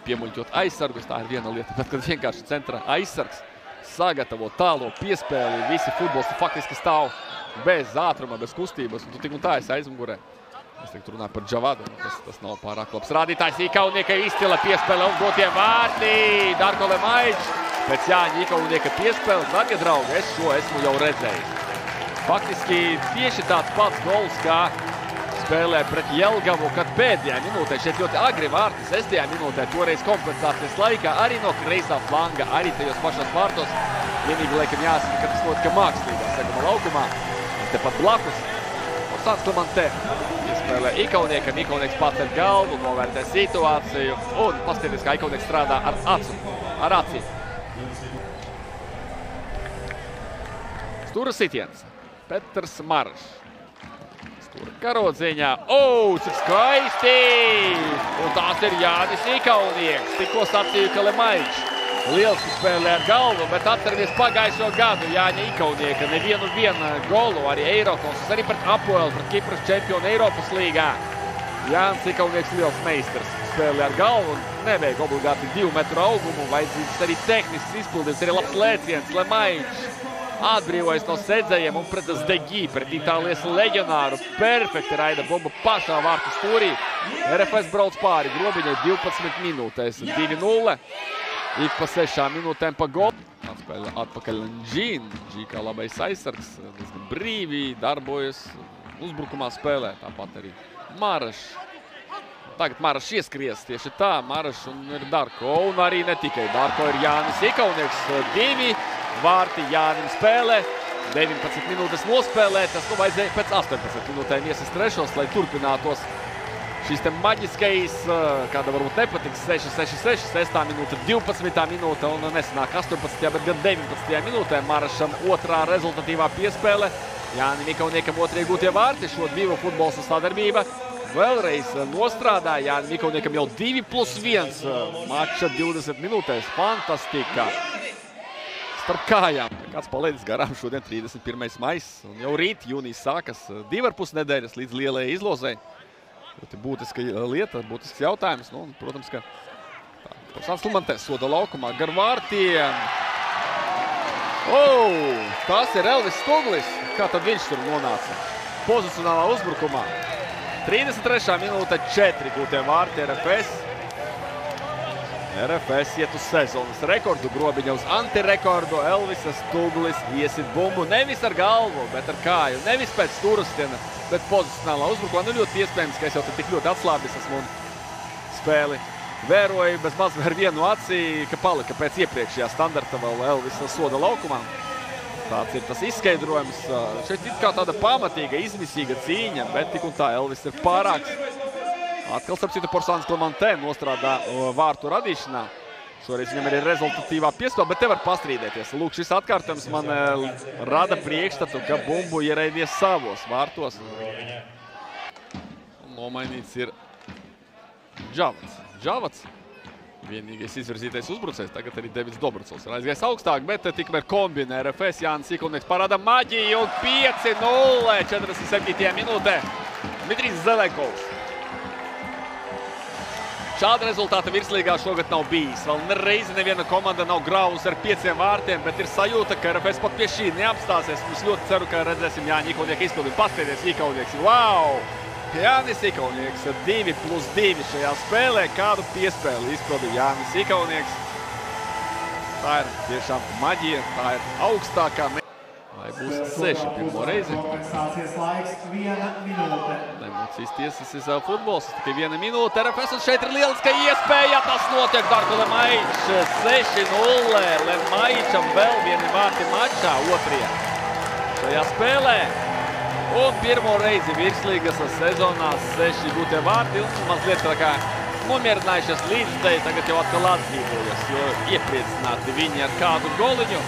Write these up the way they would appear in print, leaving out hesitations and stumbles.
piemuļķot aizsargus. Tā ir viena lieta, bet kad vienkārši centra aizsargs sagatavo tālo piespēli, visi futbolisti faktiski stāv bez ātruma, bez kustības, un tu tik un tā esi aizmugurē. Es teiktu runāju par Džavadu, tas nav pārāk labs rādītājs. Ikaunieka izcila piespēle un dotie vārti. Darko Lemaičs pēc Jāņa Ikaunieka piespēles. Dargie draugi, es šo esmu jau redzējis. Faktiski tieši tāds pats gols, kā spēlē pret Jelgavu, kad pēdējā minūtē, šeit ļoti agri vārti, 6. minūtē, toreiz kompensācijas laikā, arī no kreisā flanga, arī tajos pašos vārtos. Vienīgi, laikam jāsaka, ka tas notika mākslīgā seguma laukumā. Un tepat blakus Orsāns Klimantē piespēlē Ikauniekam. Ikaunieks paceļ galvu, novērtē situāciju un paskatieties, kā Ikaunieks strādā ar aci. Stūra sitiens. Petrs Marašs. Stūra karodziņā. Cik skaisti! Un tās ir Jānis Ikaunieks. Tikko sacīju, ka Lemaičs lieliski spēlē ar galvu, bet atceramies pagājušo gadu Jāņa Ikaunieka nevienu golu, arī Eirokonsus, arī pret Apoelu, pret Kipras čempionu Eiropas līgā. Jānis Ikaunieks liels meistars spēlē ar galvu un nevajag obligāti 2 metru augumu, vajadzīgs arī tehnisks izpildījums, arī labs lēciens. Lemaičs atbrīvojas no sedzējiem un pret Zdegī, pret Itālijas leģionāru. Perfekti raida bumbu pašā vārtu stūrī. RFS brauc pāri grobiņai 12 minūtēs, 2-0. Ik pa 6 minūtēm pa golu. Atspēlē atpakaļ Džīn. Džī kā labais aizsargs, diezgan brīvi darbojas uzbrukumā spēlē. Tāpat arī Marašs. Tagad Marašs ieskries tieši tā. Marašs un ir Darko. Un arī ne tikai Darko, ir Jānis Ikaunieks. 2 vārti Jānim spēlē. 19 minūtes nospēlētas. Nu vajadzēja pēc 18 minūtēm iesist trešos, lai turpinātos šīs te maģiskais, kāda varbūt nepatiks, 6-6-6, 6. minūte, 12. minūte un nesanāk 18. bet gan 19. minūtē. Marašam otrā rezultatīvā piespēle. Jānim Ikauniekam otrie gūtie vārti, šo 2 futbolistu sadarbība vēlreiz nostrādā. Jānim Ikauniekam jau 2+1 mača 20 minūtēs. Fantastika! Starp kājām. Kāds palaidis garām šodien 31. maijs un jau rīt jūnijas sākas 2,5 nedēļas līdz lielajai izlozei. Ļoti būtiska lieta, būtisks jautājums. Nu, protams, ka Orsāns Klimantē soda laukumā gar vārtiem. Tas ir Elvis Stuglis. Kā tad viņš tur nonāca? Pozicionālā uzbrukumā. 33. minūte, 4 gūtie vārti RFS. RFS iet uz sezonas rekordu, grobiņa uz antirekordu. Elvisa Stuglis iesit bumbu nevis ar galvu, bet ar kāju. Nevis pēc stūrastiena, bet pozicionālā uzbrukumā. Nu ļoti iespējams, ka es jau tik ļoti atslābis esmu un spēli vēroju bez maz ar vienu acī, ka palika pēc iepriekšējā standarta vēl Elvisa soda laukumā. Tāds ir tas izskaidrojums. Šeit it kā tāda pamatīga, izmisīga cīņa, bet tik un tā Elvis ir pārāks. Atkal, starp citu, Orsāns Klimantē nostrādā vārtu radīšanā. Šoreiz viņam ir rezultatīvā piespēle, bet te var pastrīdēties. Lūk, šis atkārtojums man rada priekšstatu, ka bumbu ieraidies savos vārtos. Nomainīts ir Džavads. Vienīgais izvirzītais uzbrucējs, tagad arī Devids Dobracovs ir aizgājis augstāk, bet tikmēr kombinē RFS. Jānis Ikaunieks parāda maģiju un 5-0 47. minūtē. Dmitrijs Zelenkovs. Šāda rezultāta virslīgā šogad nav bijis. Vēl nereizi neviena komanda nav grāvusi ar 5 vārtiem, bet ir sajūta, ka RFS pat pie šī neapstāsies. Es ļoti ceru, ka redzēsim Jāņa Ikaunieka izpildi. Paskatieties, Ikaunieks. Wow! Jānis Ikaunieks 2+2 šajā spēlē. Kādu piespēli izpildīja Jānis Ikaunieks. Tā ir tiešām maģija, tā ir augstākā. Vai būs 6 pirmo reizi? Kompensācijas laiks 1 minūte. Emocijas tiesas futbols, tikai 1 minūte. RFS un šeit ir lieliska iespēja. Tas notiek Darko Lemaičs 6-0. Lemaičam vēl vieni vārti mačā, otrie šajā spēlē. Un pirmo reizi virslīgas sezonā 6 gūtie vārti. Un mazliet tā kā nomierinājušies līdzstēji, tagad jau atkal atdzīvojas, jo iepriecināti viņi ar kādu goliņu.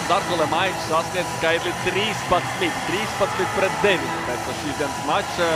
Darko Lemaičs sasniedz skaitli 13 pret 9 pēc šīs dienas mača.